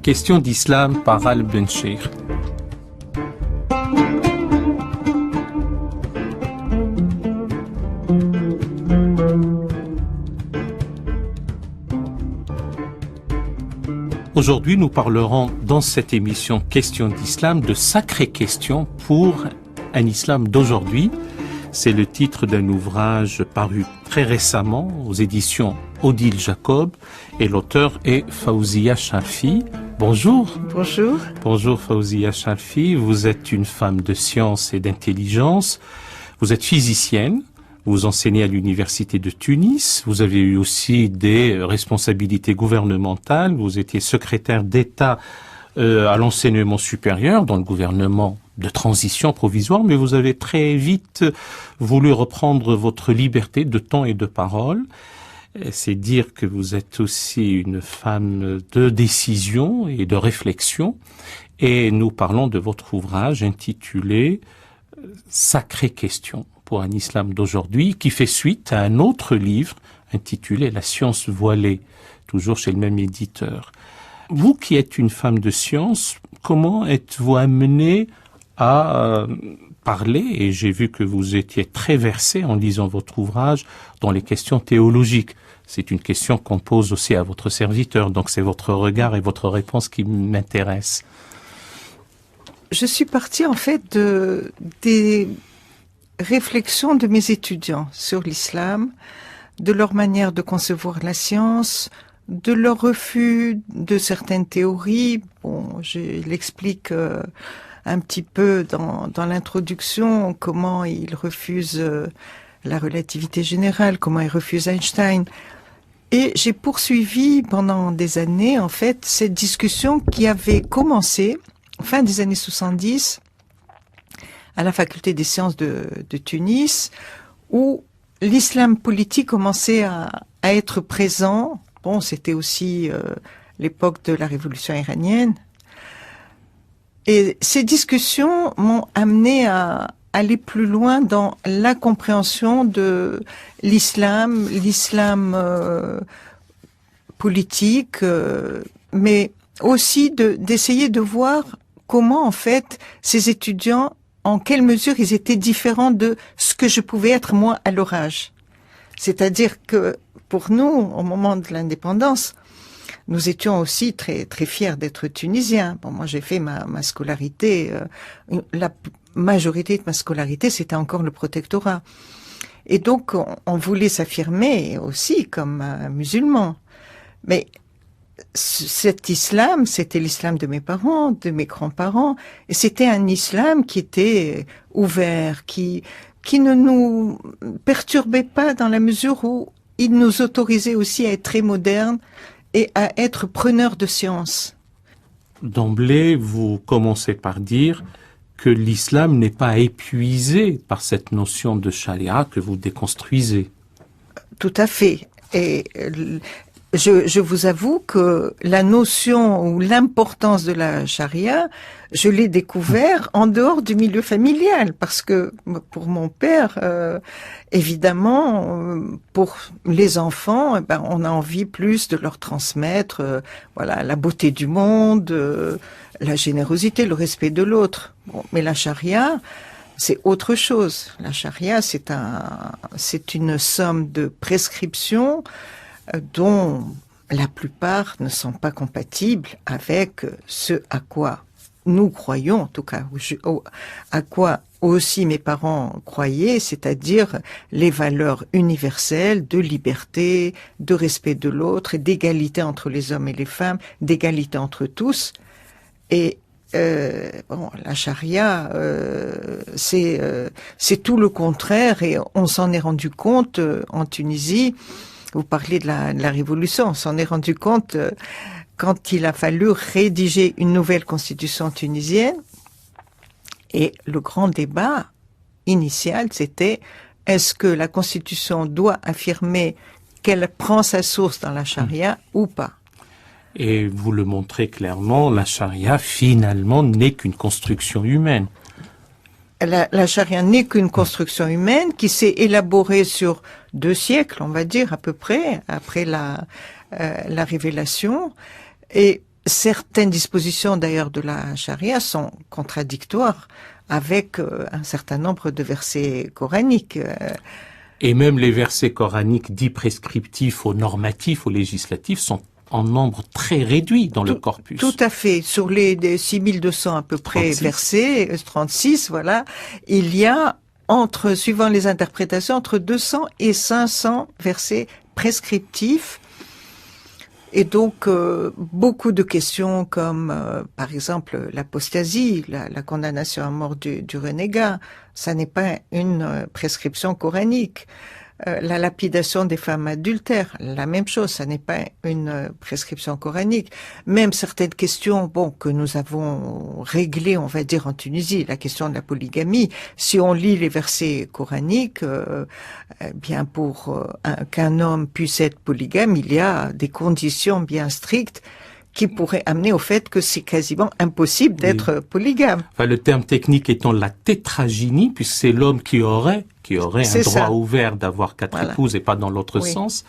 Question d'islam par Al-Benchir. Aujourd'hui, nous parlerons dans cette émission Question d'islam de sacrées questions pour un islam d'aujourd'hui. C'est le titre d'un ouvrage paru très récemment aux éditions Odile Jacob et l'auteur est Fawzia Charfi. Bonjour. Bonjour. Bonjour Fawzia Charfi. Vous êtes une femme de science et d'intelligence. Vous êtes physicienne. Vous enseignez à l'université de Tunis. Vous avez eu aussi des responsabilités gouvernementales. Vous étiez secrétaire d'État à l'enseignement supérieur dans le gouvernement de transition provisoire, mais vous avez très vite voulu reprendre votre liberté de temps et de parole. C'est dire que vous êtes aussi une femme de décision et de réflexion. Et nous parlons de votre ouvrage intitulé « Sacrées questions » pour un islam d'aujourd'hui, qui fait suite à un autre livre intitulé « La science voilée », toujours chez le même éditeur. Vous qui êtes une femme de science, comment êtes-vous amenée à parler, et j'ai vu que vous étiez très versée en lisant votre ouvrage, dans les questions théologiques. C'est une question qu'on pose aussi à votre serviteur, donc c'est votre regard et votre réponse qui m'intéressent. Je suis partie en fait des réflexions de mes étudiants sur l'islam, de leur manière de concevoir la science, de leur refus de certaines théories. Bon, je l'explique un petit peu dans l'introduction, comment ils refusent la relativité générale, comment ils refusent Einstein. Et j'ai poursuivi pendant des années, en fait, cette discussion qui avait commencé fin des années 70 à la faculté des sciences de Tunis, où l'islam politique commençait à être présent. Bon, c'était aussi l'époque de la révolution iranienne. Et ces discussions m'ont amené à aller plus loin dans la compréhension de l'islam politique, mais aussi d'essayer de voir comment, en fait, ces étudiants, en quelle mesure ils étaient différents de ce que je pouvais être moi à leur âge. C'est-à-dire que pour nous, au moment de l'indépendance, nous étions aussi très très fiers d'être tunisiens. Bon, moi j'ai fait ma scolarité, la majorité de ma scolarité c'était encore le protectorat. Et donc on voulait s'affirmer aussi comme musulmans. Mais cet islam, c'était l'islam de mes parents, de mes grands-parents, et c'était un islam qui était ouvert, qui ne nous perturbait pas dans la mesure où il nous autorisait aussi à être très modernes et à être preneurs de science. D'emblée, vous commencez par dire que l'islam n'est pas épuisé par cette notion de charia que vous déconstruisez. Tout à fait. Et je vous avoue que la notion ou l'importance de la charia, je l'ai découvert en dehors du milieu familial, parce que pour mon père, évidemment, pour les enfants, on a envie plus de leur transmettre, voilà, la beauté du monde, la générosité, le respect de l'autre. Bon, mais la charia, c'est autre chose. La charia, c'est une somme de prescriptions dont la plupart ne sont pas compatibles avec ce à quoi nous croyons, en tout cas, à quoi aussi mes parents croyaient, c'est-à-dire les valeurs universelles de liberté, de respect de l'autre, d'égalité entre les hommes et les femmes, d'égalité entre tous. Et la charia, c'est tout le contraire, et on s'en est rendu compte en Tunisie. Vous parlez de la révolution, on s'en est rendu compte quand il a fallu rédiger une nouvelle constitution tunisienne. Et le grand débat initial, c'était est-ce que la constitution doit affirmer qu'elle prend sa source dans la charia ou pas? Et vous le montrez clairement, la charia finalement n'est qu'une construction humaine. La charia n'est qu'une construction humaine qui s'est élaborée sur 2 siècles, on va dire à peu près, après la révélation. Et certaines dispositions d'ailleurs de la charia sont contradictoires avec un certain nombre de versets coraniques. Et même les versets coraniques dits prescriptifs ou normatifs ou législatifs sont en nombre très réduit dans le corpus. Tout à fait. Sur les 6200 à peu près 36. versets, 36, voilà, il y a suivant les interprétations, entre 200 et 500 versets prescriptifs. Et donc, beaucoup de questions comme, par exemple, l'apostasie, la condamnation à mort du renégat, ça n'est pas une prescription coranique. La lapidation des femmes adultères, la même chose, ça n'est pas une prescription coranique. Même certaines questions, que nous avons réglées, on va dire, en Tunisie, la question de la polygamie, si on lit les versets coraniques, bien pour qu'un homme puisse être polygame, il y a des conditions bien strictes qui pourraient amener au fait que c'est quasiment impossible d'être polygame. Enfin, le terme technique étant la tétragynie, puisque c'est l'homme qui aurait un droit ouvert d'avoir 4 épouses et pas dans l'autre sens.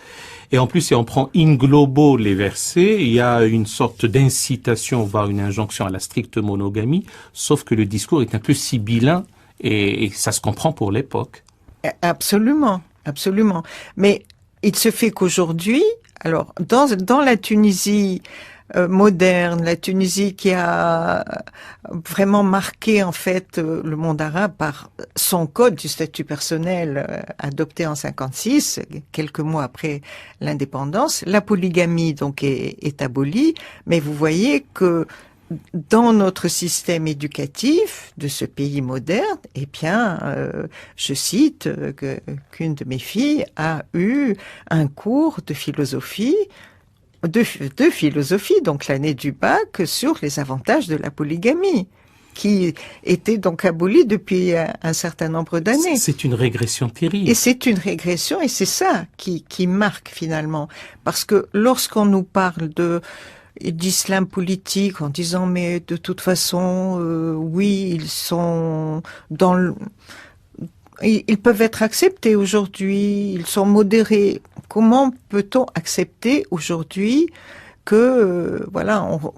Et en plus, si on prend in globo les versets, il y a une sorte d'incitation, voire une injonction à la stricte monogamie, sauf que le discours est un peu sibyllin et ça se comprend pour l'époque. Absolument, absolument. Mais il se fait qu'aujourd'hui, alors dans la Tunisie moderne, la Tunisie qui a vraiment marqué en fait le monde arabe par son code du statut personnel adopté en 56, quelques mois après l'indépendance, la polygamie donc est abolie, mais vous voyez que dans notre système éducatif de ce pays moderne, eh bien, je cite qu'une de mes filles a eu un cours de philosophie, donc l'année du bac, sur les avantages de la polygamie, qui était donc abolie depuis un certain nombre d'années. C'est une régression terrible. Et c'est une régression, et c'est ça qui marque finalement. Parce que lorsqu'on nous parle d'islam politique en disant mais de toute façon oui ils sont ils peuvent être acceptés aujourd'hui, ils sont modérés. Comment peut-on accepter aujourd'hui que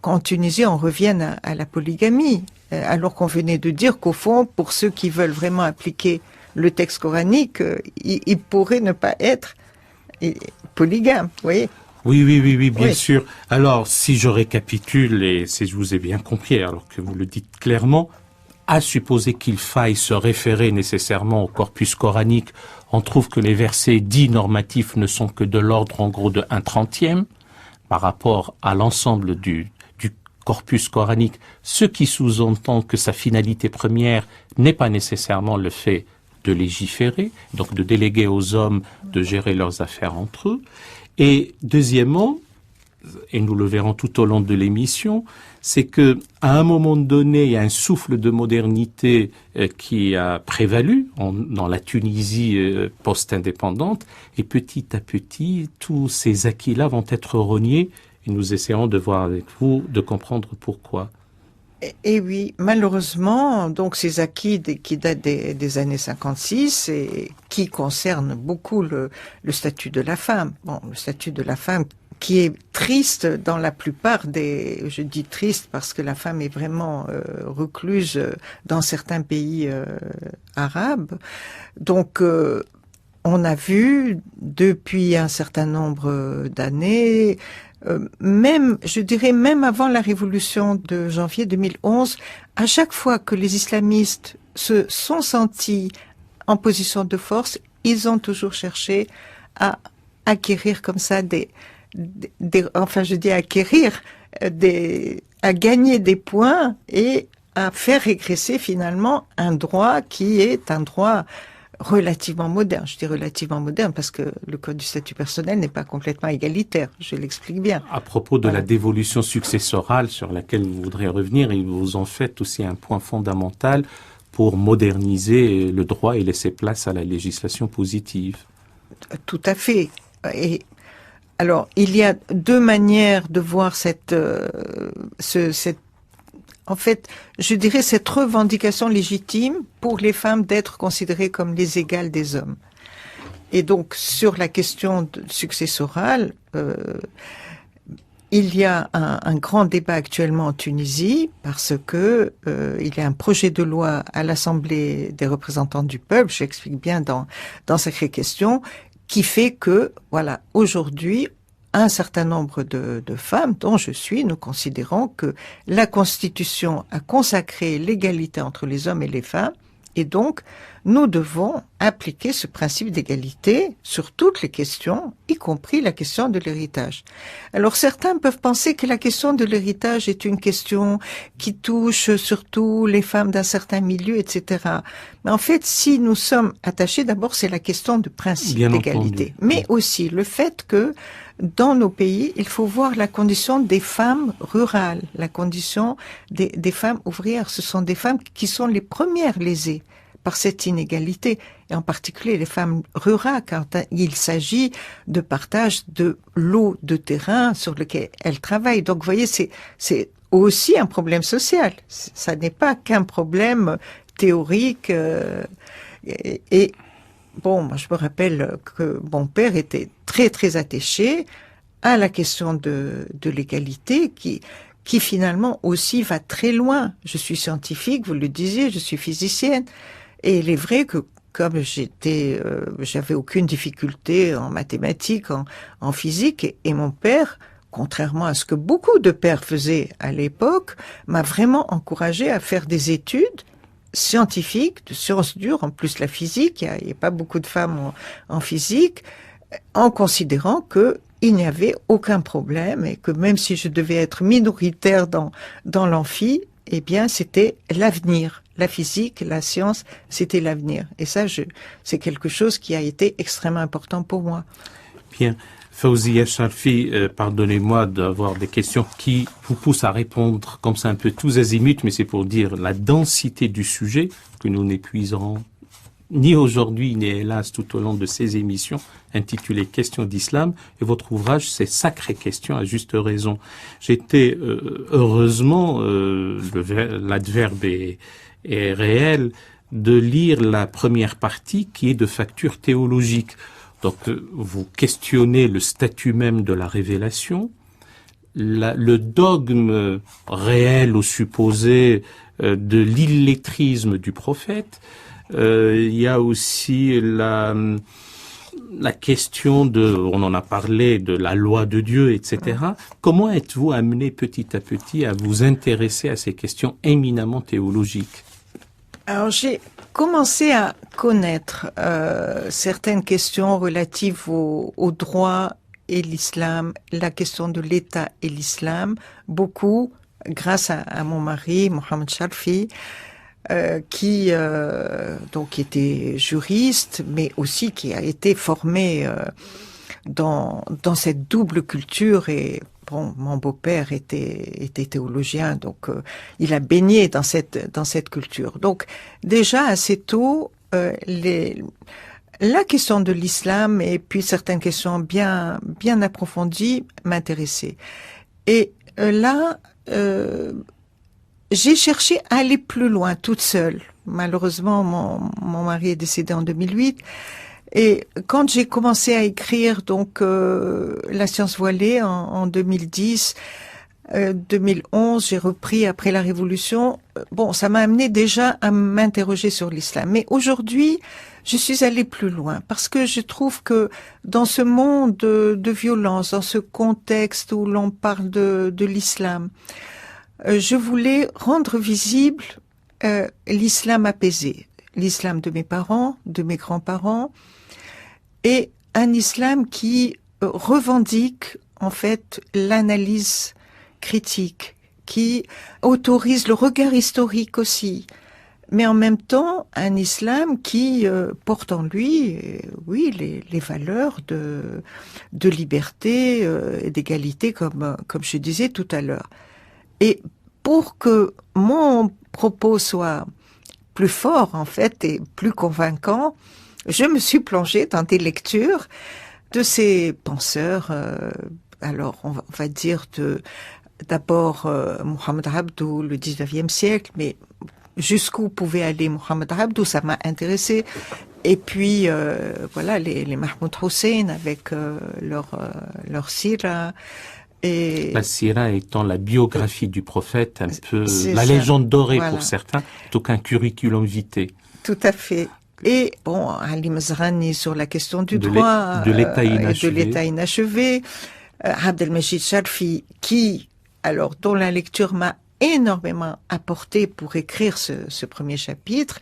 en Tunisie on revienne à la polygamie alors qu'on venait de dire qu'au fond pour ceux qui veulent vraiment appliquer le texte coranique ils pourraient ne pas être polygames, vous voyez. Oui, bien sûr. Alors, si je récapitule, et si je vous ai bien compris, alors que vous le dites clairement, à supposer qu'il faille se référer nécessairement au corpus coranique, on trouve que les versets dits normatifs ne sont que de l'ordre, en gros, de 1/30 par rapport à l'ensemble du corpus coranique, ce qui sous-entend que sa finalité première n'est pas nécessairement le fait de légiférer, donc de déléguer aux hommes de gérer leurs affaires entre eux. Et deuxièmement, et nous le verrons tout au long de l'émission, c'est que à un moment donné, il y a un souffle de modernité qui a prévalu dans la Tunisie post-indépendante, et petit à petit, tous ces acquis-là vont être rognés, et nous essayerons de voir avec vous, de comprendre pourquoi. Et oui, malheureusement, donc ces acquis qui datent des années 56 et qui concernent beaucoup le statut de la femme. Bon, le statut de la femme qui est triste dans la plupart je dis triste parce que la femme est vraiment recluse dans certains pays arabes. Donc, on a vu depuis un certain nombre d'années, même avant la révolution de janvier 2011, à chaque fois que les islamistes se sont sentis en position de force, ils ont toujours cherché à acquérir comme ça à gagner des points et à faire régresser finalement un droit qui est un droit relativement moderne. Je dis relativement moderne parce que le code du statut personnel n'est pas complètement égalitaire. Je l'explique bien. À propos de la dévolution successorale sur laquelle vous voudrez revenir, et vous en faites aussi un point fondamental pour moderniser le droit et laisser place à la législation positive. Tout à fait. Et alors, il y a deux manières de voir cette revendication légitime pour les femmes d'être considérées comme les égales des hommes. Et donc, sur la question successorale, il y a un grand débat actuellement en Tunisie parce que il y a un projet de loi à l'Assemblée des représentants du peuple, j'explique bien dans Sacrée Question, qui fait que, voilà, aujourd'hui, un certain nombre de femmes, dont je suis, nous considérons que la Constitution a consacré l'égalité entre les hommes et les femmes, et donc nous devons appliquer ce principe d'égalité sur toutes les questions, y compris la question de l'héritage. Alors certains peuvent penser que la question de l'héritage est une question qui touche surtout les femmes d'un certain milieu, etc. Mais en fait, si nous sommes attachés, d'abord c'est la question de principe d'égalité, mais aussi le fait que dans nos pays, il faut voir la condition des femmes rurales, la condition des femmes ouvrières. Ce sont des femmes qui sont les premières lésées par cette inégalité, et en particulier les femmes rurales, quand il s'agit de partage de l'eau de terrain sur lequel elles travaillent. Donc, vous voyez, c'est aussi un problème social. Ça n'est pas qu'un problème théorique. Et bon, moi, je me rappelle que mon père était très, très attaché à la question de l'égalité qui finalement aussi va très loin. Je suis scientifique, vous le disiez, je suis physicienne. Et il est vrai que comme j'avais aucune difficulté en mathématiques, en physique, et mon père, contrairement à ce que beaucoup de pères faisaient à l'époque, m'a vraiment encouragé à faire des études scientifiques, de sciences dures, en plus la physique, il n'y a pas beaucoup de femmes en physique, en considérant que il n'y avait aucun problème et que même si je devais être minoritaire dans l'amphi, eh bien, c'était l'avenir. La physique, la science, c'était l'avenir. Et ça, c'est quelque chose qui a été extrêmement important pour moi. Bien. Fawzia Charfi, pardonnez-moi d'avoir des questions qui vous poussent à répondre comme ça un peu tous azimuts, mais c'est pour dire la densité du sujet que nous n'épuiserons ni aujourd'hui, ni hélas tout au long de ces émissions intitulées Questions d'Islam. Et votre ouvrage, c'est Sacrée Question, à juste raison. J'étais, heureusement, l'adverbe est réel, de lire la première partie qui est de facture théologique. Donc, vous questionnez le statut même de la révélation, le dogme réel ou supposé de l'illettrisme du prophète. Il y a aussi la question on en a parlé, de la loi de Dieu, etc. Comment êtes-vous amené petit à petit à vous intéresser à ces questions éminemment théologiques? Alors j'ai commencé à connaître certaines questions relatives au droit et l'islam, la question de l'État et l'islam, beaucoup grâce à mon mari, Mohamed Charfi, qui était juriste, mais aussi qui a été formé dans cette double culture. Et bon, mon beau-père était théologien, donc il a baigné dans cette culture. Donc déjà assez tôt, la question de l'islam et puis certaines questions bien approfondies m'intéressaient. Et là, j'ai cherché à aller plus loin toute seule. Malheureusement, mon mari est décédé en 2008. Et quand j'ai commencé à écrire donc La science voilée en 2010, 2011, j'ai repris après la Révolution. Bon, ça m'a amené déjà à m'interroger sur l'islam. Mais aujourd'hui, je suis allée plus loin parce que je trouve que dans ce monde de violence, dans ce contexte où l'on parle de l'islam, je voulais rendre visible l'islam apaisé, l'islam de mes parents, de mes grands-parents, et un islam qui revendique en fait l'analyse critique, qui autorise le regard historique aussi, mais en même temps un islam qui porte en lui, oui, les valeurs de liberté et d'égalité, comme je disais tout à l'heure. Et pour que mon propos soit plus fort, en fait, et plus convaincant, je me suis plongée dans des lectures de ces penseurs, alors on va dire d'abord Mohamed Abdou, le 19e siècle, mais jusqu'où pouvait aller Mohamed Abdou, ça m'a intéressé. Et puis, voilà, les Mahmoud Hussein avec leur sira. Et la sira étant la biographie du prophète, un peu la ça. légende dorée Voilà. pour certains, plutôt qu'un curriculum vitae. Tout à fait. Et bon, Ali Mazrani sur la question du De droit l'état et de inachevé. l'état inachevé, Abdelmajid Sharfi, qui, alors, dont la lecture m'a énormément apporté pour écrire ce premier chapitre,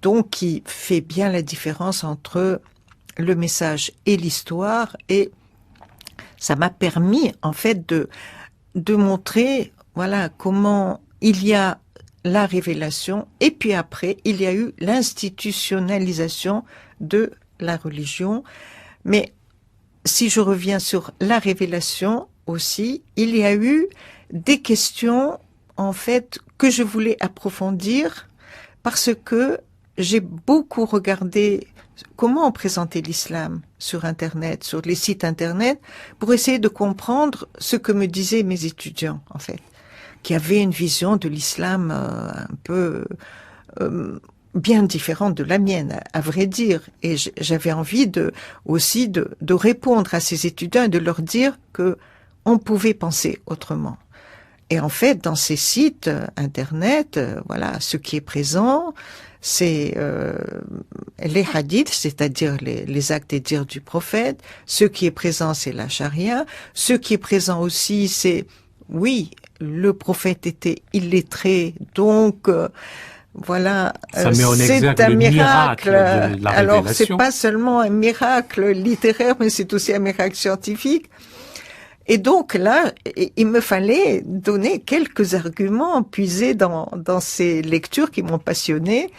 donc qui fait bien la différence entre le message et l'histoire, et ça m'a permis en fait de montrer, voilà, comment il y a la révélation et puis après il y a eu l'institutionnalisation de la religion. Mais si je reviens sur la révélation aussi, il y a eu des questions en fait que je voulais approfondir parce que j'ai beaucoup regardé comment on présentait l'islam sur Internet, sur les sites Internet, pour essayer de comprendre ce que me disaient mes étudiants, en fait, qui avaient une vision de l'islam un peu bien différente de la mienne, à vrai dire. Et j'avais envie aussi de répondre à ces étudiants et de leur dire que on pouvait penser autrement. Et en fait, dans ces sites Internet, voilà, ce qui est présent, c'est les hadiths, c'est-à-dire les actes et dires du prophète. Ce qui est présent, c'est la charia. Ce qui est présent aussi, c'est, oui, le prophète était illettré, donc voilà, ça met en c'est exergue un le miracle. De la Alors, révélation. c'est pas seulement un miracle littéraire, mais c'est aussi un miracle scientifique. Et donc là, il me fallait donner quelques arguments puisés dans ces lectures qui m'ont passionné.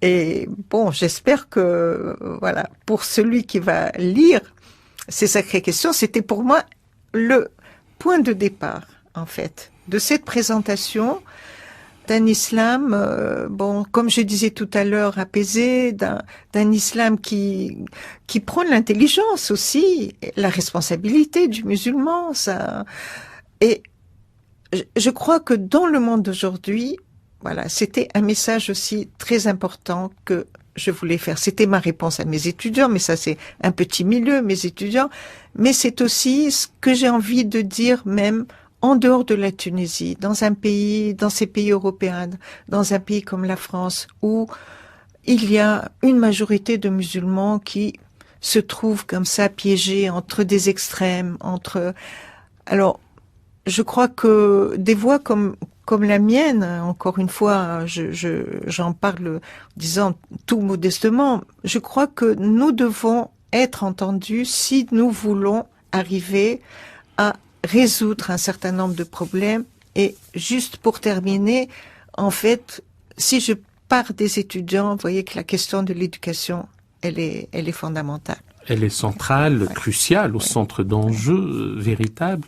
Et bon, j'espère que, voilà, pour celui qui va lire ces sacrées questions, c'était pour moi le point de départ, en fait, de cette présentation d'un islam, bon, comme je disais tout à l'heure, apaisé, d'un islam qui prône l'intelligence aussi, la responsabilité du musulman, ça. Et je crois que dans le monde d'aujourd'hui, voilà, c'était un message aussi très important que je voulais faire. C'était ma réponse à mes étudiants, mais ça c'est un petit milieu, mes étudiants, mais c'est aussi ce que j'ai envie de dire même en dehors de la Tunisie, dans ces pays européens, dans un pays comme la France, où il y a une majorité de musulmans qui se trouvent comme ça piégés entre des extrêmes, alors, je crois que des voix comme la mienne, encore une fois, j'en parle disant tout modestement, je crois que nous devons être entendus si nous voulons arriver à résoudre un certain nombre de problèmes. Et juste pour terminer, en fait, si je pars des étudiants, vous voyez que la question de l'éducation, elle est fondamentale. Elle est centrale, cruciale, au centre d'enjeux véritables.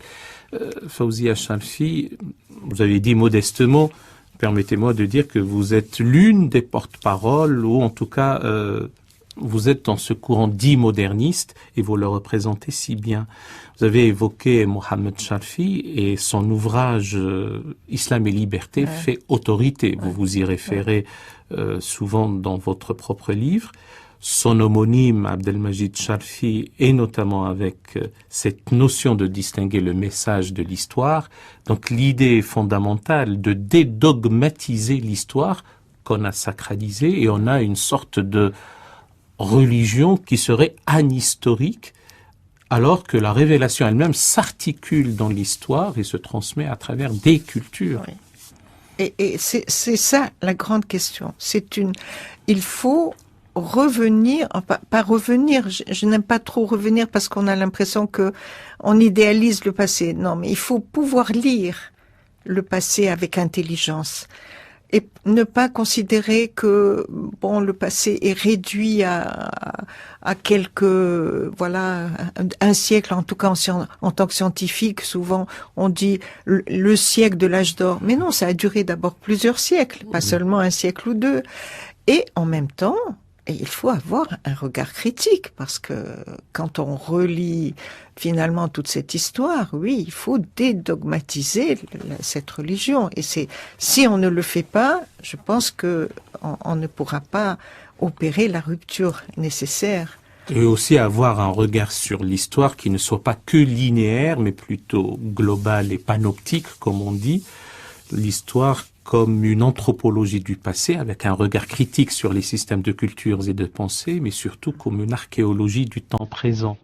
Fawzia Sharfi, vous avez dit modestement, permettez-moi de dire que vous êtes l'une des porte-paroles, ou en tout cas, vous êtes dans ce courant dit moderniste, et vous le représentez si bien. Vous avez évoqué Mohamed Sharfi et son ouvrage Islam et liberté fait autorité. Vous vous y référez souvent dans votre propre livre. Son homonyme, Abdelmajid Sharfi, et notamment avec cette notion de distinguer le message de l'histoire. Donc l'idée fondamentale de dédogmatiser l'histoire qu'on a sacralisée, et on a une sorte de religion qui serait anhistorique, alors que la révélation elle-même s'articule dans l'histoire et se transmet à travers des cultures. Oui. Et c'est ça la grande question. Il faut revenir, pas revenir, je n'aime pas trop revenir parce qu'on a l'impression que on idéalise le passé. Non, mais il faut pouvoir lire le passé avec intelligence et ne pas considérer que bon, le passé est réduit à quelques, voilà, un siècle, en tout cas en tant que scientifique, souvent on dit le siècle de l'âge d'or. Mais non, ça a duré d'abord plusieurs siècles, pas seulement un siècle ou deux. Et en même temps, et il faut avoir un regard critique, parce que quand on relit finalement toute cette histoire, oui, il faut dédogmatiser cette religion. Et si on ne le fait pas, je pense que on ne pourra pas opérer la rupture nécessaire Et aussi avoir un regard sur l'histoire qui ne soit pas que linéaire, mais plutôt global et panoptique, comme on dit. L'histoire comme une anthropologie du passé, avec un regard critique sur les systèmes de cultures et de pensée, mais surtout comme une archéologie du temps présent.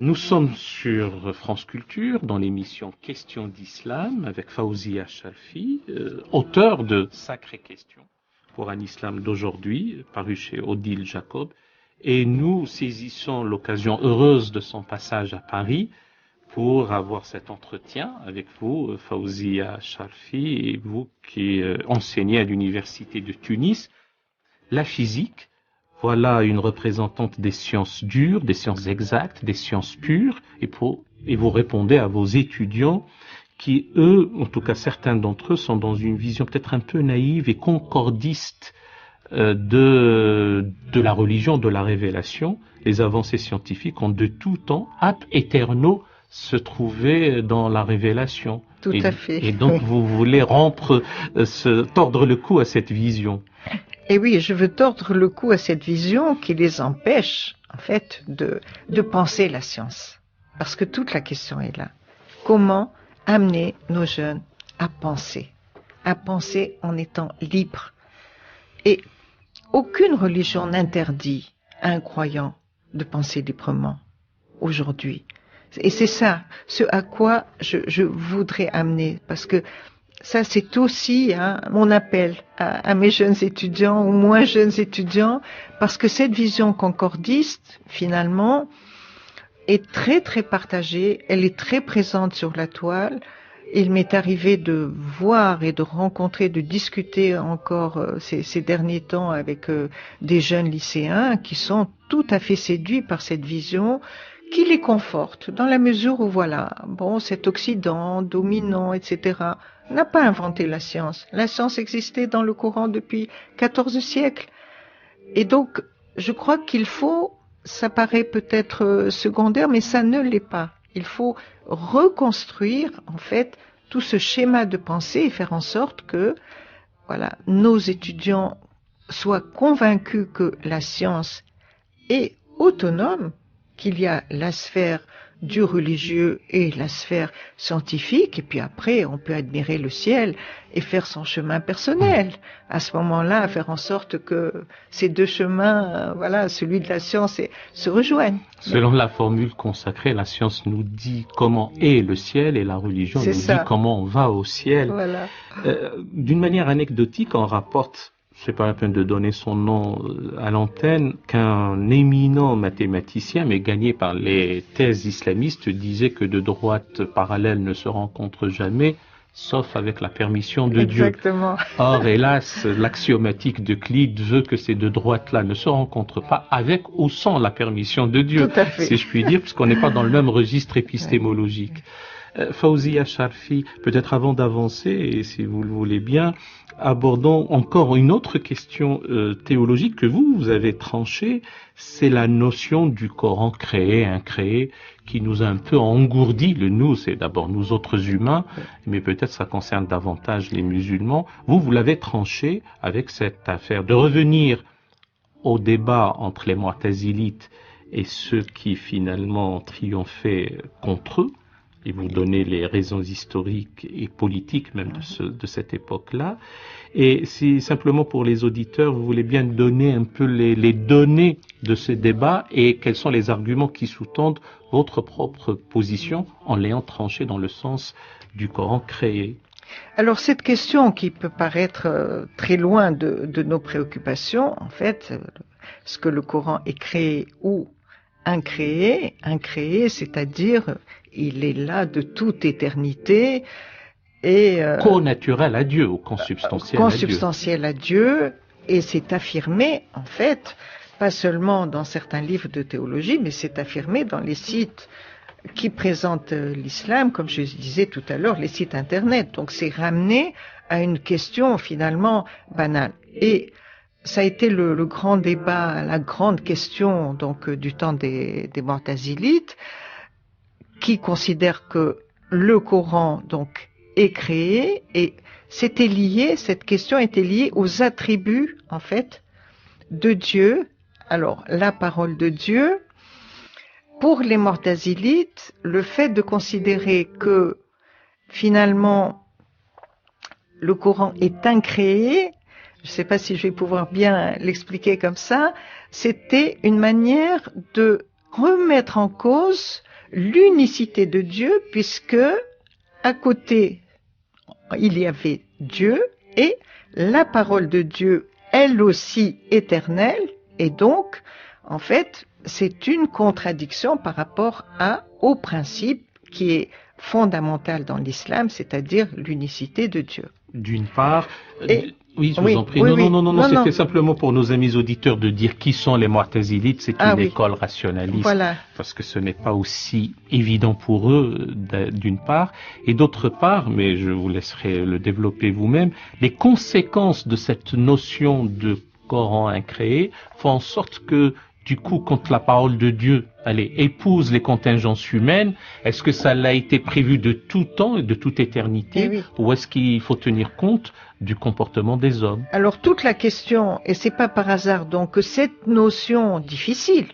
Nous sommes sur France Culture dans l'émission Questions d'Islam avec Fawzia Charfi, auteur de Sacrées questions pour un islam d'aujourd'hui, paru chez Odile Jacob. Et nous saisissons l'occasion heureuse de son passage à Paris pour avoir cet entretien avec vous, Fawzia Charfi, et vous qui enseignez à l'université de Tunis la physique. Voilà une représentante des sciences dures, des sciences exactes, des sciences pures, et vous répondez à vos étudiants qui, eux, en tout cas certains d'entre eux, sont dans une vision peut-être un peu naïve et concordiste de la religion, de la révélation. Les avancées scientifiques ont de tout temps, ab aeterno, se trouvé dans la révélation. Tout à fait. Et donc vous voulez tordre le cou à cette vision. Et oui, je veux tordre le cou à cette vision qui les empêche, en fait, de penser la science. Parce que toute la question est là. Comment amener nos jeunes à penser en étant libres? Et aucune religion n'interdit à un croyant de penser librement aujourd'hui. Et c'est ça, ce à quoi je voudrais amener, parce que ça, c'est aussi mon appel à mes jeunes étudiants ou moins jeunes étudiants, parce que cette vision concordiste, finalement, est très, très partagée. Elle est très présente sur la toile. Il m'est arrivé de voir et de rencontrer, de discuter encore ces derniers temps avec des jeunes lycéens qui sont tout à fait séduits par cette vision qui les conforte, dans la mesure où, voilà, bon, cet Occident dominant, etc., n'a pas inventé la science. La science existait dans le Coran depuis 14 siècles. Et donc, je crois qu'il faut, ça paraît peut-être secondaire, mais ça ne l'est pas. Il faut reconstruire, en fait, tout ce schéma de pensée et faire en sorte que, voilà, nos étudiants soient convaincus que la science est autonome, qu'il y a la sphère du religieux et la sphère scientifique, et puis après on peut admirer le ciel et faire son chemin personnel. À ce moment-là, faire en sorte que ces deux chemins, voilà, celui de la science se rejoignent. Selon la formule consacrée, la science nous dit comment est le ciel et la religion nous dit comment on va au ciel. Voilà. D'une manière anecdotique, on rapporte, c'est pas la peine de donner son nom à l'antenne, qu'un éminent mathématicien, mais gagné par les thèses islamistes, disait que de droites parallèles ne se rencontrent jamais, sauf avec la permission de Exactement. Dieu. Or, hélas, l'axiomatique d'Euclide veut que ces deux droites-là ne se rencontrent pas avec ou sans la permission de Dieu, tout à fait, si je puis dire, puisqu'on n'est pas dans le même registre épistémologique. Fawzia Charfi, peut-être avant d'avancer, et si vous le voulez bien, abordons encore une autre question théologique que vous avez tranchée, c'est la notion du Coran créé, incréé, qui nous a un peu engourdi. Le nous, c'est d'abord nous autres humains, mais peut-être ça concerne davantage les musulmans. Vous l'avez tranché avec cette affaire de revenir au débat entre les Mu'tazilites et ceux qui finalement ont triomphé contre eux, et vous donnez les raisons historiques et politiques même de cette époque-là. Et si simplement pour les auditeurs, vous voulez bien donner un peu les données de ce débat et quels sont les arguments qui sous-tendent votre propre position en l'ayant tranché dans le sens du Coran créé. Alors cette question qui peut paraître très loin de nos préoccupations, en fait, est-ce que le Coran est créé ou incréé, c'est-à-dire il est là de toute éternité et co-naturel à Dieu, ou consubstantiel à Dieu. Consubstantiel à Dieu, et c'est affirmé, en fait, pas seulement dans certains livres de théologie, mais c'est affirmé dans les sites qui présentent l'islam, comme je disais tout à l'heure, les sites internet. Donc c'est ramené à une question finalement banale. Et ça a été le grand débat, la grande question donc du temps des Mu'tazilites, qui considèrent que le Coran donc est créé, et c'était lié, cette question était liée aux attributs en fait de Dieu. Alors la parole de Dieu, pour les Mu'tazilites, le fait de considérer que finalement le Coran est incréé, je ne sais pas si je vais pouvoir bien l'expliquer comme ça, c'était une manière de remettre en cause l'unicité de Dieu, puisque à côté il y avait Dieu et la parole de Dieu, elle aussi éternelle, et donc en fait c'est une contradiction par rapport au principe qui est fondamental dans l'islam, c'est-à-dire l'unicité de Dieu. D'une part, Et, oui, je vous en prie. Non, c'était simplement pour nos amis auditeurs de dire qui sont les Mu'tazilites. C'est une école rationaliste, voilà. Parce que ce n'est pas aussi évident pour eux, d'une part, et d'autre part, mais je vous laisserai le développer vous-même, les conséquences de cette notion de Coran incréé font en sorte que, du coup, quand la parole de Dieu, épouse les contingences humaines, est-ce que ça l'a été prévu de tout temps et de toute éternité, ou est-ce qu'il faut tenir compte du comportement des hommes? Alors toute la question, et c'est pas par hasard donc que cette notion difficile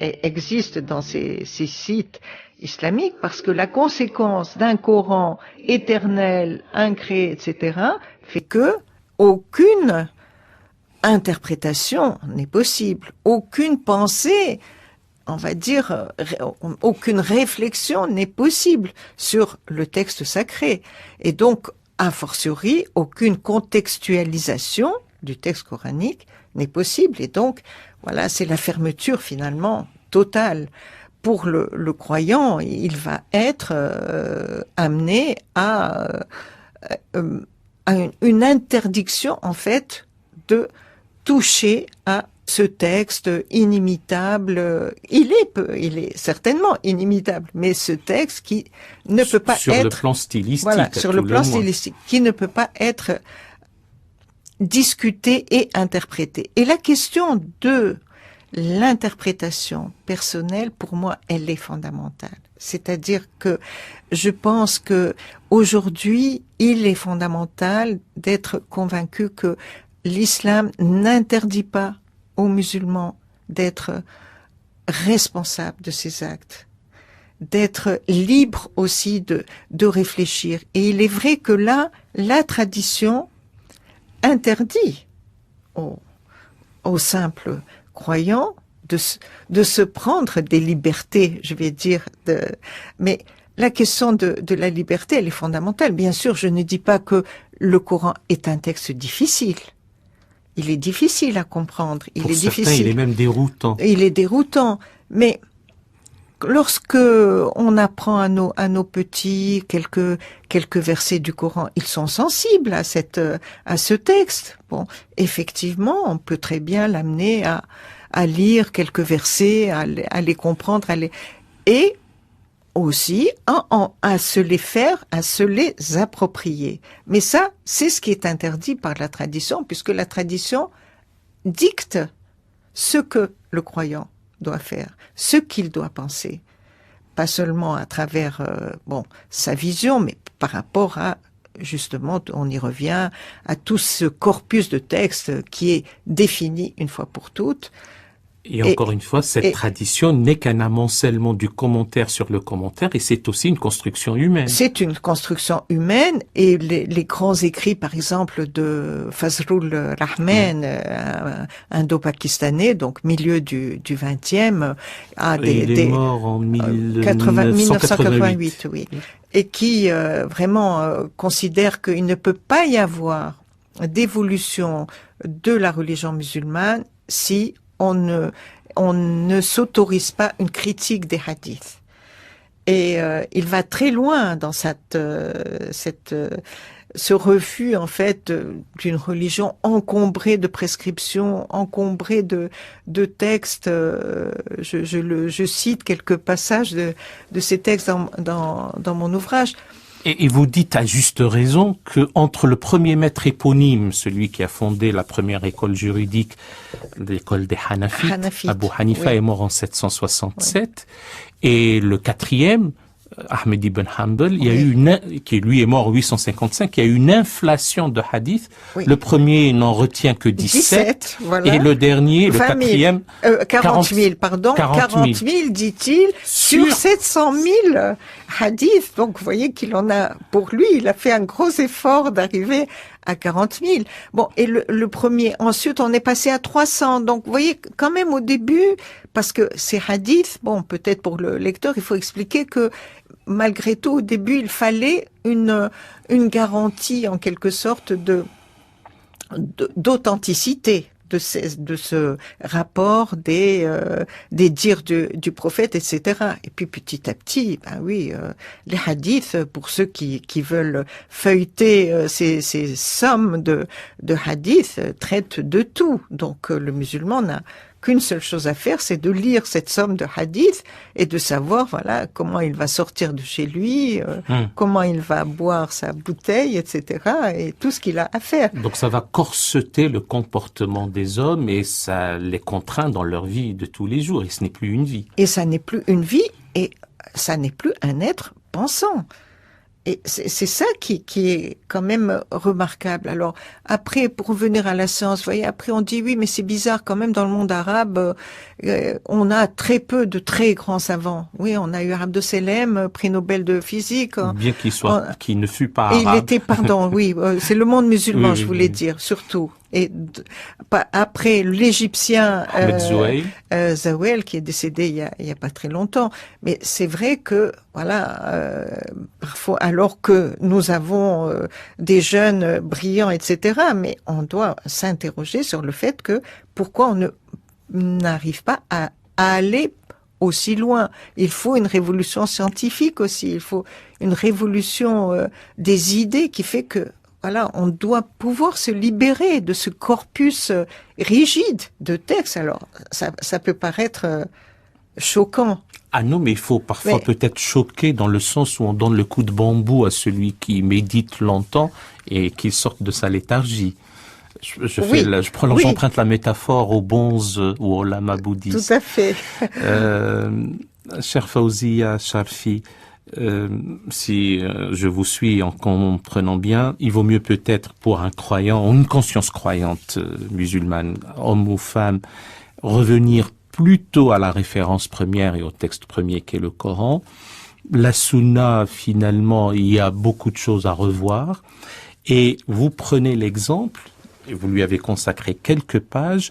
existe dans ces sites islamiques, parce que la conséquence d'un Coran éternel, incréé, etc., fait que aucune interprétation n'est possible, aucune pensée, on va dire, aucune réflexion n'est possible sur le texte sacré. Et donc, a fortiori, aucune contextualisation du texte coranique n'est possible. Et donc, voilà, c'est la fermeture finalement totale. Pour le croyant, il va être amené à une interdiction, en fait, de toucher à ce texte inimitable. Il est certainement inimitable, mais ce texte qui ne peut pas sur être... le plan stylistique. Voilà, sur le plan stylistique, qui ne peut pas être discuté et interprété. Et la question de l'interprétation personnelle, pour moi, elle est fondamentale. C'est-à-dire que je pense que aujourd'hui, il est fondamental d'être convaincu que l'islam n'interdit pas aux musulmans d'être responsables de ses actes, d'être libres aussi de réfléchir. Et il est vrai que là, la tradition interdit aux simples croyants de se prendre des libertés, je vais dire. Mais la question de la liberté, elle est fondamentale. Bien sûr, je ne dis pas que le Coran est un texte difficile. Il est difficile à comprendre. Pour certains, il est même déroutant. Il est déroutant. Mais lorsque on apprend à nos petits quelques versets du Coran, ils sont sensibles à ce texte. Bon, effectivement, on peut très bien l'amener à lire quelques versets, à les comprendre, et aussi à se les approprier. Mais ça, c'est ce qui est interdit par la tradition, puisque la tradition dicte ce que le croyant doit faire, ce qu'il doit penser. Pas seulement à travers sa vision, mais par rapport à, justement, on y revient, à tout ce corpus de textes qui est défini une fois pour toutes. Et encore une fois, cette tradition n'est qu'un amoncellement du commentaire sur le commentaire, et c'est aussi une construction humaine. C'est une construction humaine, et les grands écrits, par exemple, de Fazlul Rahman, indo-pakistanais, donc milieu du 20e, il est mort en 1988, oui, et qui vraiment considère qu'il ne peut pas y avoir d'évolution de la religion musulmane si on ne s'autorise pas une critique des hadiths. Et il va très loin dans ce refus en fait d'une religion encombrée de prescriptions, encombrée de textes. Je cite quelques passages de ces textes dans mon ouvrage. Et vous dites à juste raison que entre le premier maître éponyme, celui qui a fondé la première école juridique, l'école des Hanafites, Abu Hanifa est mort en 767, et le quatrième, Ahmed ibn Hanbal, il y a eu qui lui est mort en 855, il y a eu une inflation de hadiths. Le premier n'en retient que 17 voilà. Et le dernier, le quatrième, 40 000, pardon, 40 000, dit-il, sur 700 000 hadiths. Donc, vous voyez qu'il en a, pour lui, il a fait un gros effort d'arriver à 40 000. Bon, et le premier, ensuite, on est passé à 300. Donc, vous voyez, quand même au début, parce que ces hadiths, bon, peut-être pour le lecteur, il faut expliquer que malgré tout, au début, il fallait une garantie, en quelque sorte, d'authenticité de ce rapport des dires du prophète, etc. Et puis petit à petit, ben oui, les hadiths, pour ceux qui veulent feuilleter ces sommes de hadiths, traitent de tout. Donc le musulman n'a qu'une seule chose à faire, c'est de lire cette somme de hadiths et de savoir, voilà, comment il va sortir de chez lui, comment il va boire sa bouteille, etc. et tout ce qu'il a à faire. Donc ça va corseter le comportement des hommes et ça les contraint dans leur vie de tous les jours. Et ce n'est plus une vie. Et ça n'est plus une vie et ça n'est plus un être pensant. Et c'est ça qui est quand même remarquable. Alors après, pour revenir à la science, vous voyez, après on dit oui, mais c'est bizarre quand même dans le monde arabe, on a très peu de très grands savants. Oui, on a eu Abdus Salam, prix Nobel de physique. Bien qu'il ne fut pas arabe. Il était, pardon, oui, c'est le monde musulman, je voulais dire, surtout. Et après l'Égyptien Zawel qui est décédé il y a pas très longtemps, mais c'est vrai que voilà, parfois alors que nous avons des jeunes brillants, etc., mais on doit s'interroger sur le fait que pourquoi on n'arrive pas à aller aussi loin. Il faut une révolution scientifique aussi, il faut une révolution des idées qui fait que voilà, on doit pouvoir se libérer de ce corpus rigide de textes. Alors, ça peut paraître choquant. Ah non, mais il faut parfois peut-être choquer dans le sens où on donne le coup de bambou à celui qui médite longtemps et qu'il sorte de sa léthargie. J'emprunte la métaphore aux bonzes ou aux lamas bouddhistes. Tout à fait. Chère Fawzia Charfi, si je vous suis en comprenant bien, il vaut mieux peut-être pour un croyant, ou une conscience croyante musulmane, homme ou femme, revenir plutôt à la référence première et au texte premier qu'est le Coran. La Sunna, finalement, il y a beaucoup de choses à revoir. Et vous prenez l'exemple, et vous lui avez consacré quelques pages,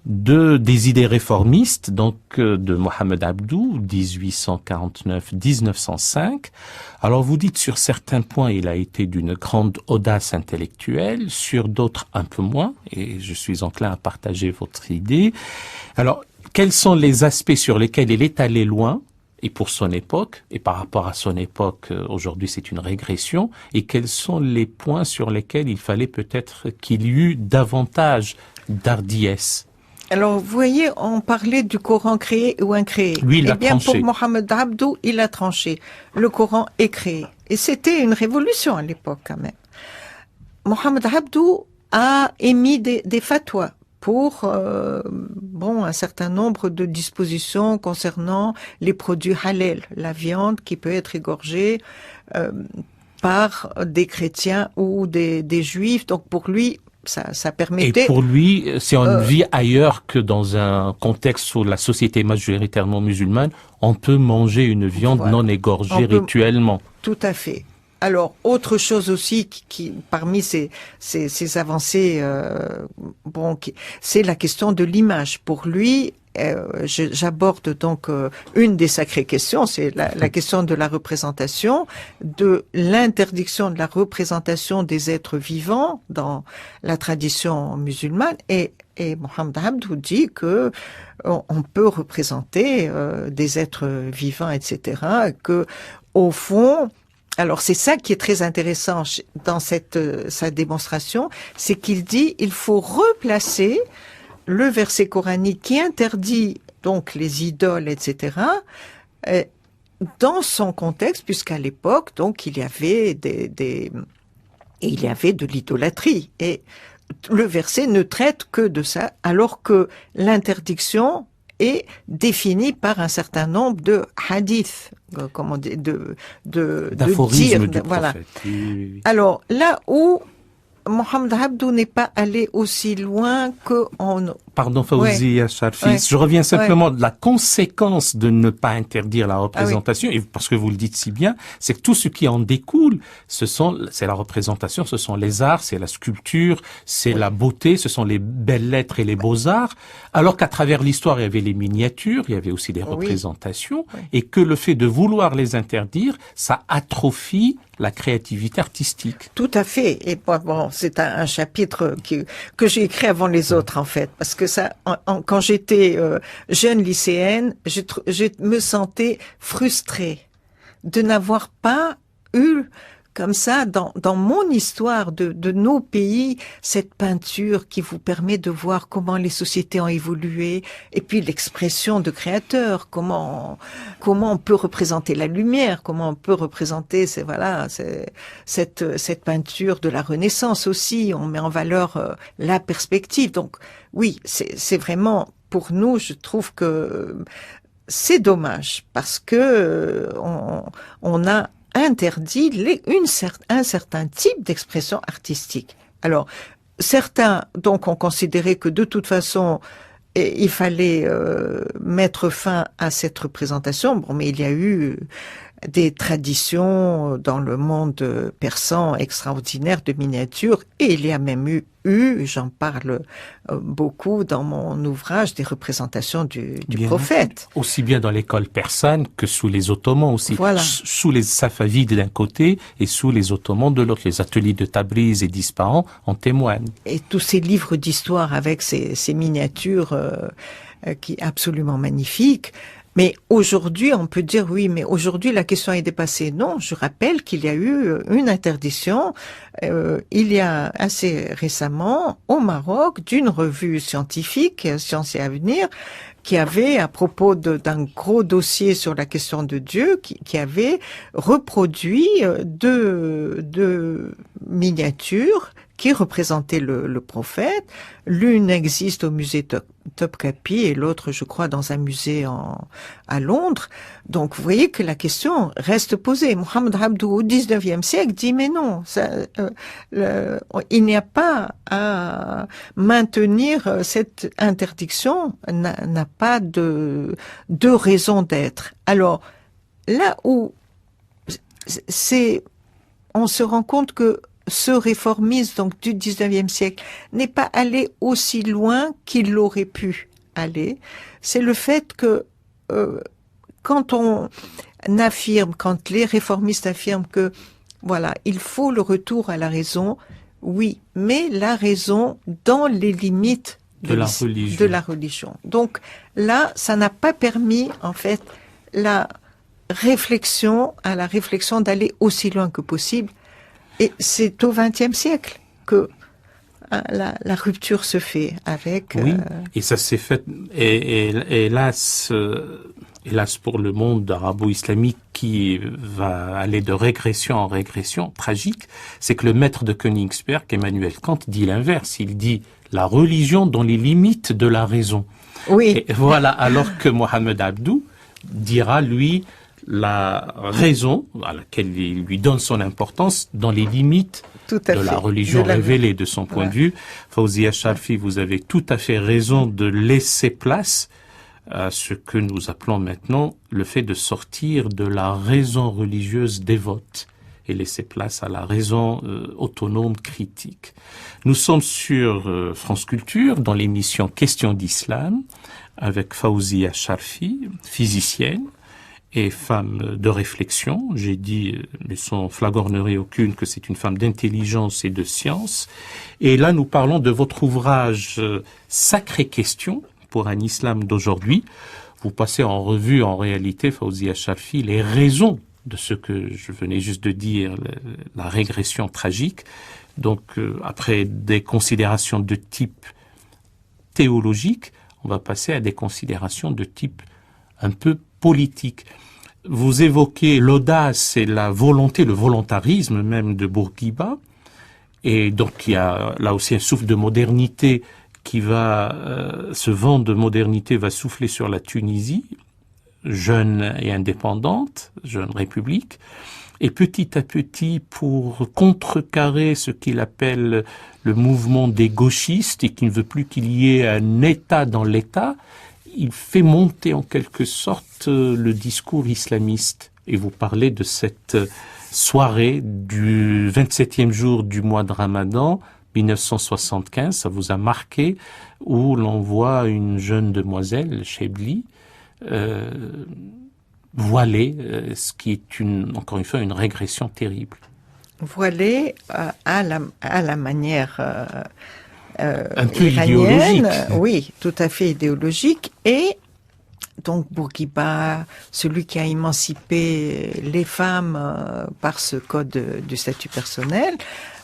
des idées réformistes, donc de Mohamed Abdou, 1849-1905. Alors vous dites sur certains points il a été d'une grande audace intellectuelle, sur d'autres un peu moins, et je suis enclin à partager votre idée. Alors quels sont les aspects sur lesquels il est allé loin, et pour son époque, et par rapport à son époque, aujourd'hui c'est une régression, et quels sont les points sur lesquels il fallait peut-être qu'il y eût davantage d'hardiesse? Alors, vous voyez, on parlait du Coran créé ou incréé. Lui, il a tranché. Pour Mohamed Abdou, il a tranché. Le Coran est créé. Et c'était une révolution à l'époque, quand même. Mohamed Abdou a émis des fatwas pour un certain nombre de dispositions concernant les produits halal, la viande qui peut être égorgée par des chrétiens ou des juifs. Donc, pour lui, ça permettait... Et pour lui, si on vit ailleurs que dans un contexte où la société est majoritairement musulmane, on peut manger une viande non égorgée rituellement. Tout à fait. Alors, autre chose aussi qui parmi ces avancées, c'est la question de l'image. Pour lui, j'aborde donc une des sacrées questions, c'est la question de la représentation, de l'interdiction de la représentation des êtres vivants dans la tradition musulmane, et Mohammed Abdou dit que on peut représenter des êtres vivants, etc., que au fond, alors c'est ça qui est très intéressant dans sa démonstration, c'est qu'il dit il faut replacer le verset coranique qui interdit donc les idoles, etc., dans son contexte, puisqu'à l'époque, donc, il y avait il y avait de l'idolâtrie. Et le verset ne traite que de ça, alors que l'interdiction est définie par un certain nombre de hadiths, comment dire, d'aphorismes du voilà. prophète. Oui. Alors, là où Mohammed Abdou n'est pas allé aussi loin que Pardon, Fawzia Charfi, je reviens simplement de la conséquence de ne pas interdire la représentation, et parce que vous le dites si bien, c'est que tout ce qui en découle, c'est la représentation, ce sont les arts, c'est la sculpture, c'est la beauté, ce sont les belles lettres et les beaux-arts, alors qu'à travers l'histoire, il y avait les miniatures, il y avait aussi des représentations, et que le fait de vouloir les interdire, ça atrophie la créativité artistique. Tout à fait. Et bon, c'est un chapitre que j'ai écrit avant les autres, en fait, parce que ça, quand j'étais jeune lycéenne, je me sentais frustrée de n'avoir pas eu comme ça dans mon histoire de nos pays cette peinture qui vous permet de voir comment les sociétés ont évolué, et puis l'expression de créateur, comment on peut représenter la lumière, comment on peut représenter cette peinture de la Renaissance aussi. On met en valeur la perspective. Donc oui, c'est vraiment, pour nous, je trouve que c'est dommage parce que on a interdit un certain type d'expression artistique. Alors, certains, donc, ont considéré que de toute façon, il fallait mettre fin à cette représentation. Bon, mais il y a eu des traditions dans le monde persan extraordinaires de miniatures, et il y a même eu, j'en parle beaucoup dans mon ouvrage, des représentations du prophète. Aussi bien dans l'école persane que sous les Ottomans aussi. Voilà. Sous les Safavides d'un côté et sous les Ottomans de l'autre. Les ateliers de Tabriz et d'Ispahan en témoignent. Et tous ces livres d'histoire avec ces miniatures qui absolument magnifiques. Mais aujourd'hui, on peut dire oui, mais aujourd'hui la question est dépassée. Non, je rappelle qu'il y a eu une interdiction il y a assez récemment au Maroc d'une revue scientifique, Science et Avenir, qui avait, à propos d'un gros dossier sur la question de Dieu, qui avait reproduit deux miniatures qui représentaient le prophète. L'une existe au musée Topkapi et l'autre, je crois, dans un musée à Londres. Donc, vous voyez que la question reste posée. Mohammed Abdou, au 19e siècle, dit, mais non, il n'y a pas à maintenir cette interdiction, n'a pas de raison d'être. Alors, là où on se rend compte que ce réformisme donc du 19e siècle n'est pas allé aussi loin qu'il l'aurait pu aller, c'est le fait que quand les réformistes affirment que voilà, il faut le retour à la raison, oui, mais la raison dans les limites de la religion. Donc là, ça n'a pas permis en fait à la réflexion d'aller aussi loin que possible. Et c'est au XXe siècle que la rupture se fait avec... Oui, et ça s'est fait, et hélas pour le monde arabo-islamique qui va aller de régression en régression tragique, c'est que le maître de Königsberg, Emmanuel Kant, dit l'inverse. Il dit la religion dans les limites de la raison. Oui. Et voilà, alors que Mohammed Abdou dira, lui, la raison à laquelle il lui donne son importance dans les limites de la religion révélée de son point de vue. Fawzia Charfi, vous avez tout à fait raison de laisser place à ce que nous appelons maintenant le fait de sortir de la raison religieuse dévote et laisser place à la raison autonome critique. Nous sommes sur France Culture dans l'émission Questions d'Islam avec Fawzia Charfi, physicienne et femme de réflexion. J'ai dit, mais sans flagornerie aucune, que c'est une femme d'intelligence et de science. Et là, nous parlons de votre ouvrage Sacrées questions pour un islam d'aujourd'hui. Vous passez en revue, en réalité, Fawzia Charfi, les raisons de ce que je venais juste de dire, la régression tragique. Donc, après des considérations de type théologique, on va passer à des considérations de type un peu politique. Vous évoquez l'audace et la volonté, le volontarisme même de Bourguiba. Et donc, il y a là aussi un souffle de modernité qui va, ce vent de modernité va souffler sur la Tunisie, jeune et indépendante, jeune république. Et petit à petit, pour contrecarrer ce qu'il appelle le mouvement des gauchistes et qui ne veut plus qu'il y ait un État dans l'État, il fait monter en quelque sorte le discours islamiste. Et vous parlez de cette soirée du 27e jour du mois de Ramadan, 1975, ça vous a marqué, où l'on voit une jeune demoiselle, Chebli, voilée, ce qui est encore une fois une régression terrible. Voilée à la manière un peu iranienne, idéologique. Oui, tout à fait idéologique. Et donc Bourguiba, celui qui a émancipé les femmes par ce code du statut personnel,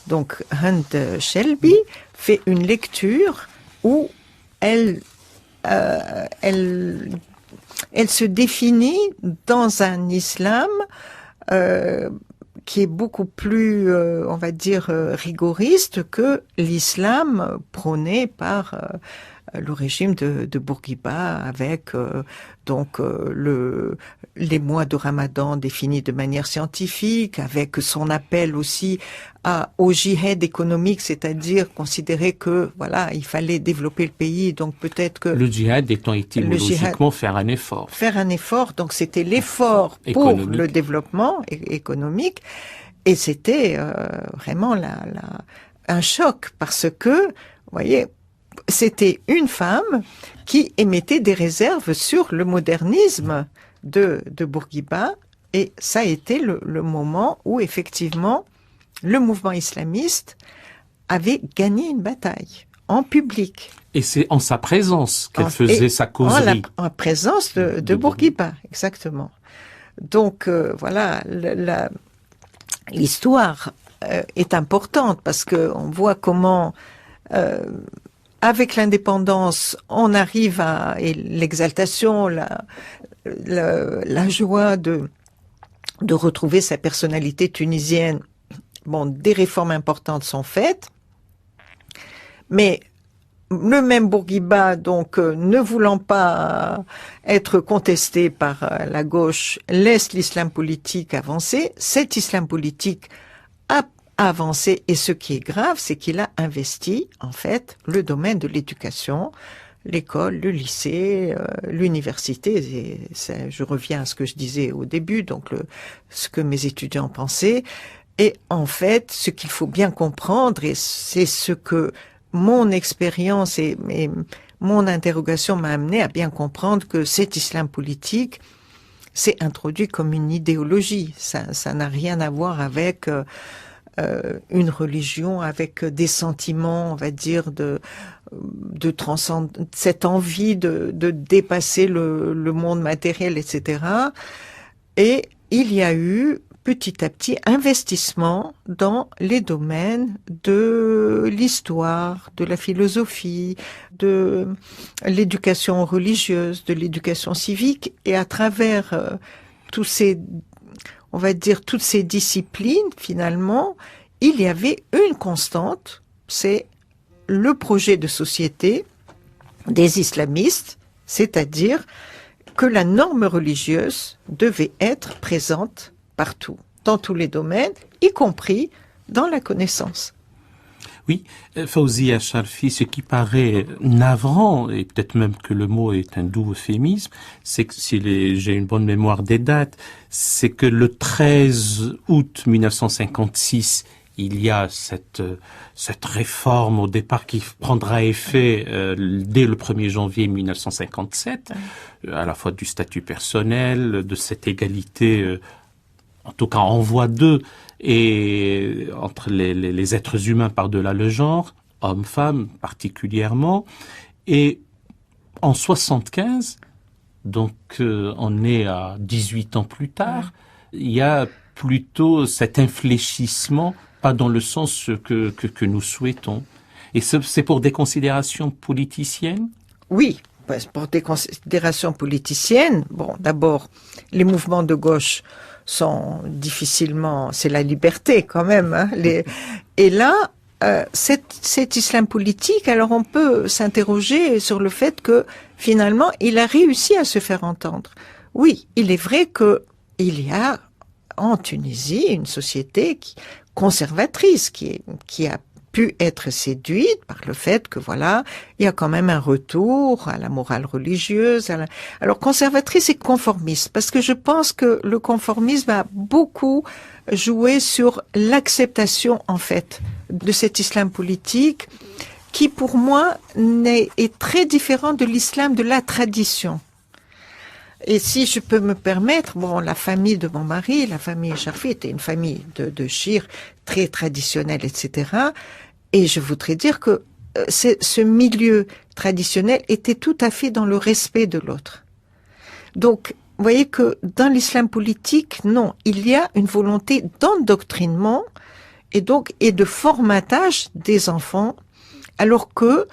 donc Hind Shelby fait une lecture où elle se définit dans un islam qui est beaucoup plus, on va dire, rigoriste que l'islam prôné par le régime de Bourguiba, avec les mois de Ramadan définis de manière scientifique, avec son appel aussi au jihad économique, c'est-à-dire considérer que voilà, il fallait développer le pays, donc peut-être que le djihad étant étymologiquement faire un effort. Faire un effort, donc c'était l'effort pour le développement économique, et c'était vraiment un choc parce que, vous voyez, c'était une femme qui émettait des réserves sur le modernisme de Bourguiba, et ça a été le moment où effectivement le mouvement islamiste avait gagné une bataille en public. Et c'est en sa présence qu'elle faisait sa causerie. En présence de Bourguiba, exactement. Donc voilà, l'histoire est importante parce que on voit comment avec l'indépendance, on arrive et l'exaltation, la joie de retrouver sa personnalité tunisienne. Bon, des réformes importantes sont faites, mais le même Bourguiba, donc, ne voulant pas être contesté par la gauche, laisse l'islam politique avancer. Cet islam politique a avancé, et ce qui est grave, c'est qu'il a investi, en fait, le domaine de l'éducation, l'école, le lycée, l'université. Et je reviens à ce que je disais au début, donc ce que mes étudiants pensaient. Et en fait, ce qu'il faut bien comprendre, et c'est ce que mon expérience et mon interrogation m'a amené à bien comprendre, que cet islam politique s'est introduit comme une idéologie. Ça n'a rien à voir avec une religion, avec des sentiments, on va dire, de transcendre, cette envie de dépasser le monde matériel, etc. Et il y a eu petit à petit investissement dans les domaines de l'histoire, de la philosophie, de l'éducation religieuse, de l'éducation civique, et à travers tous ces, on va dire, toutes ces disciplines, finalement, il y avait une constante, c'est le projet de société des islamistes, c'est-à-dire que la norme religieuse devait être présente partout, dans tous les domaines, y compris dans la connaissance. Oui, Fawzia Charfi, ce qui paraît navrant, et peut-être même que le mot est un doux euphémisme, c'est que si j'ai une bonne mémoire des dates, c'est que le 13 août 1956, il y a cette réforme au départ qui prendra effet dès le 1er janvier 1957, à la fois du statut personnel, de cette égalité, en tout cas en voie d'eux, et entre les êtres humains par-delà le genre, hommes-femmes particulièrement. Et en 75, donc on est à 18 ans plus tard, il y a plutôt cet infléchissement, pas dans le sens que nous souhaitons. Et c'est pour des considérations politiciennes? Oui, pour des considérations politiciennes. Bon, d'abord, les mouvements de gauche sont difficilement, c'est la liberté quand même. Hein, et là, cet islam politique, alors on peut s'interroger sur le fait que finalement, il a réussi à se faire entendre. Oui, il est vrai que il y a en Tunisie une société conservatrice qui a pu être séduite par le fait que voilà, il y a quand même un retour à la morale religieuse. Alors conservatrice et conformiste, parce que je pense que le conformisme a beaucoup joué sur l'acceptation en fait de cet islam politique qui pour moi est très différent de l'islam de la tradition. Et si je peux me permettre, bon, la famille de mon mari, la famille Charfi, était une famille de chir très traditionnelle, etc. Et je voudrais dire que ce milieu traditionnel était tout à fait dans le respect de l'autre. Donc, vous voyez que dans l'islam politique, non, il y a une volonté d'endoctrinement et de formatage des enfants, alors que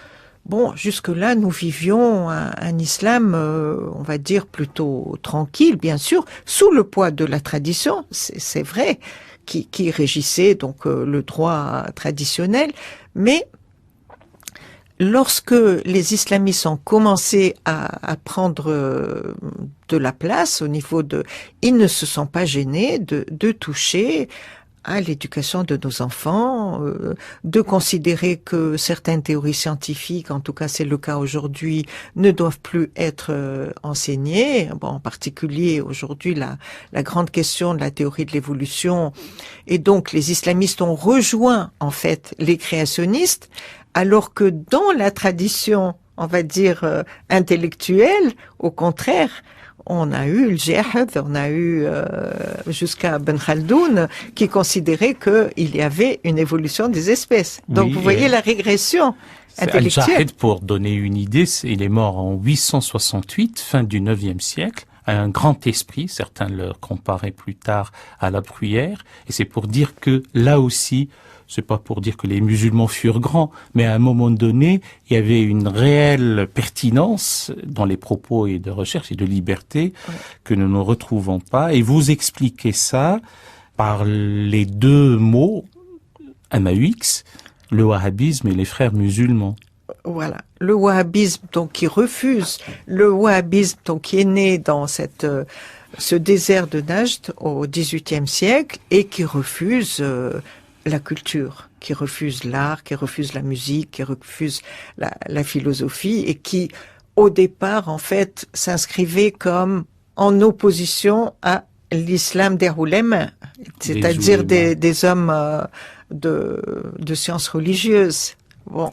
bon, jusque-là, nous vivions un islam, on va dire, plutôt tranquille, bien sûr, sous le poids de la tradition, c'est vrai, qui régissait donc le droit traditionnel. Mais lorsque les islamistes ont commencé à prendre de la place au niveau ils ne se sont pas gênés de toucher à l'éducation de nos enfants, de considérer que certaines théories scientifiques, en tout cas c'est le cas aujourd'hui, ne doivent plus être enseignées. Bon, en particulier aujourd'hui la grande question de la théorie de l'évolution. Et donc les islamistes ont rejoint en fait les créationnistes, alors que dans la tradition, on va dire intellectuelle, au contraire, on a eu le Jahd, on a eu jusqu'à Ben Khaldoun qui considérait qu'il y avait une évolution des espèces. Donc oui, vous voyez la régression intellectuelle. Al-Jahd, pour donner une idée, il est mort en 868, fin du 9e siècle, un grand esprit, certains le comparaient plus tard à la Bruyère, et c'est pour dire que là aussi, c'est pas pour dire que les musulmans furent grands, mais à un moment donné, il y avait une réelle pertinence dans les propos et de recherche et de liberté que nous ne retrouvons pas. Et vous expliquez ça par les deux mots MAUX, le wahhabisme et les frères musulmans. Voilà, le wahhabisme donc qui refuse, le wahhabisme donc qui est né dans ce désert de Najd au XVIIIe siècle et qui refuse la culture, qui refuse l'art, qui refuse la musique, qui refuse la philosophie et qui, au départ, en fait, s'inscrivait comme en opposition à l'islam des oulémas, c'est-à-dire des hommes de sciences religieuses. Bon.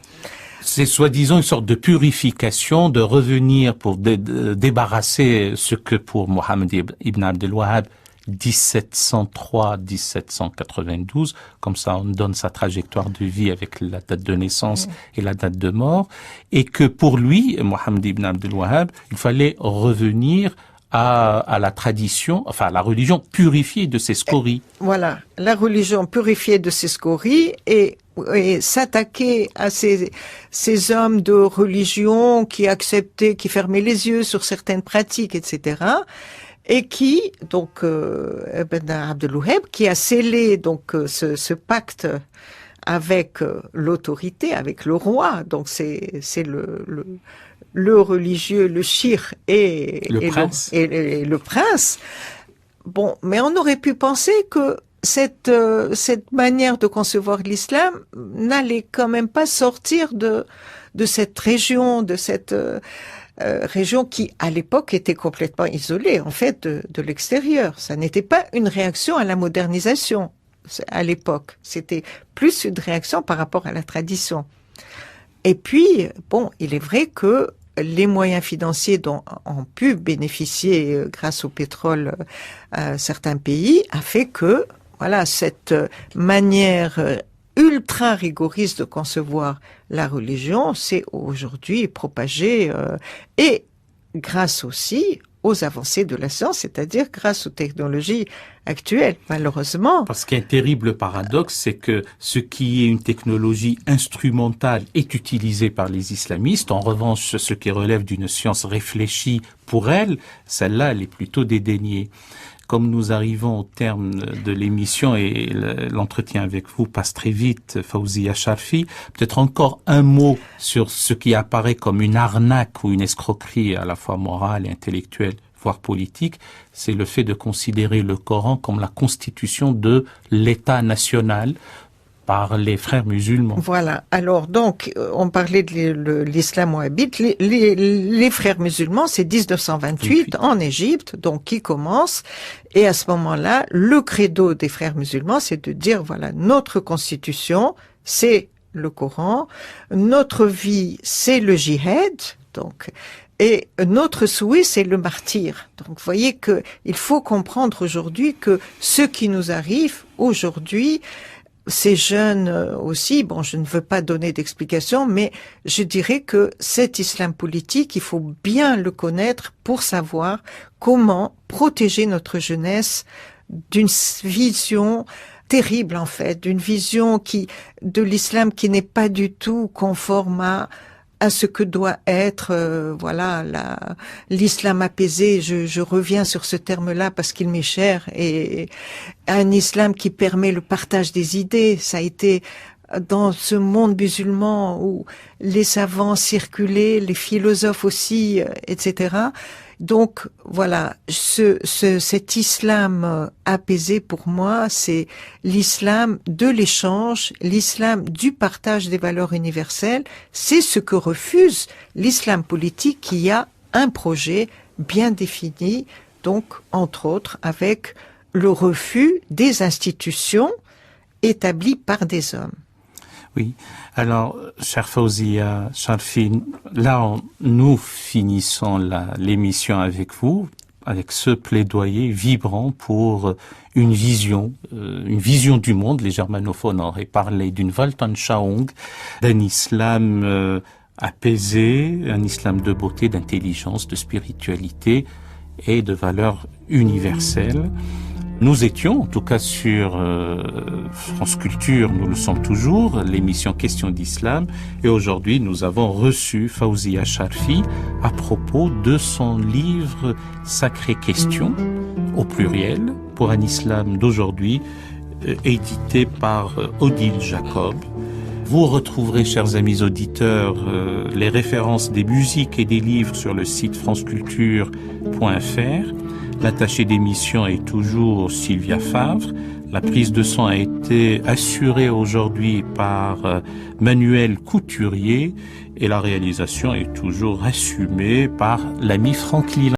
C'est soi-disant une sorte de purification, de revenir pour débarrasser ce que pour Mohammed ibn Abd al-Wahhab 1703-1792, comme ça on donne sa trajectoire de vie avec la date de naissance et la date de mort, et que pour lui, Mohammed ibn Abd al-Wahhab, il fallait revenir à la tradition, enfin à la religion purifiée de ses scories. Voilà, la religion purifiée de ses scories et s'attaquer à ces hommes de religion qui acceptaient, qui fermaient les yeux sur certaines pratiques, etc., et qui, donc, Ibn Abd al-Wahhab, qui a scellé donc ce pacte avec l'autorité, avec le roi. Donc c'est le religieux, le shir et le prince. Bon, mais on aurait pu penser que cette manière de concevoir l'islam n'allait quand même pas sortir de cette région, de cette région qui, à l'époque, était complètement isolée, en fait, de l'extérieur. Ça n'était pas une réaction à la modernisation à l'époque. C'était plus une réaction par rapport à la tradition. Et puis, bon, il est vrai que les moyens financiers dont ont pu bénéficier grâce au pétrole certains pays a fait que, voilà, cette manière ultra rigoriste de concevoir la religion s'est aujourd'hui propagée et grâce aussi aux avancées de la science, c'est-à-dire grâce aux technologies actuelles, malheureusement. Parce qu'un terrible paradoxe, c'est que ce qui est une technologie instrumentale est utilisé par les islamistes. En revanche, ce qui relève d'une science réfléchie pour elle, celle-là, elle est plutôt dédaignée. Comme nous arrivons au terme de l'émission et l'entretien avec vous passe très vite, Fawzia Charfi, peut-être encore un mot sur ce qui apparaît comme une arnaque ou une escroquerie à la fois morale et intellectuelle, voire politique, c'est le fait de considérer le Coran comme la constitution de l'État national par les frères musulmans. Voilà. Alors, donc, on parlait de l'islam wahhabite. Les frères musulmans, c'est 1928 en Égypte, donc qui commence. Et à ce moment-là, le credo des frères musulmans, c'est de dire, voilà, notre constitution, c'est le Coran. Notre vie, c'est le djihad. Donc, et notre souhait, c'est le martyr. Donc, vous voyez que il faut comprendre aujourd'hui que ce qui nous arrive aujourd'hui, ces jeunes aussi, bon, je ne veux pas donner d'explications, mais je dirais que cet islam politique, il faut bien le connaître pour savoir comment protéger notre jeunesse d'une vision terrible, en fait, d'une vision de l'islam qui n'est pas du tout conforme à ce que doit être, voilà, l'islam apaisé. Je reviens sur ce terme-là parce qu'il m'est cher, et un islam qui permet le partage des idées. Ça a été dans ce monde musulman où les savants circulaient, les philosophes aussi, etc. Donc voilà, cet islam apaisé pour moi, c'est l'islam de l'échange, l'islam du partage des valeurs universelles. C'est ce que refuse l'islam politique qui a un projet bien défini, donc entre autres avec le refus des institutions établies par des hommes. Oui. Alors, chère Fawzia Charfi, là, nous finissons l'émission avec vous, avec ce plaidoyer vibrant pour une vision du monde. Les germanophones auraient parlé d'une Weltanschauung, d'un islam apaisé, un islam de beauté, d'intelligence, de spiritualité et de valeurs universelles. Nous étions, en tout cas sur France Culture, nous le sommes toujours, l'émission Question d'Islam, et aujourd'hui nous avons reçu Fawzia Charfi à propos de son livre Sacrées Questions, au pluriel, pour un islam d'aujourd'hui, édité par Odile Jacob. Vous retrouverez, chers amis auditeurs, les références des musiques et des livres sur le site franceculture.fr. L'attachée d'émission est toujours Sylvia Favre. La prise de son a été assurée aujourd'hui par Manuel Couturier et la réalisation est toujours assumée par l'ami Franck Lila.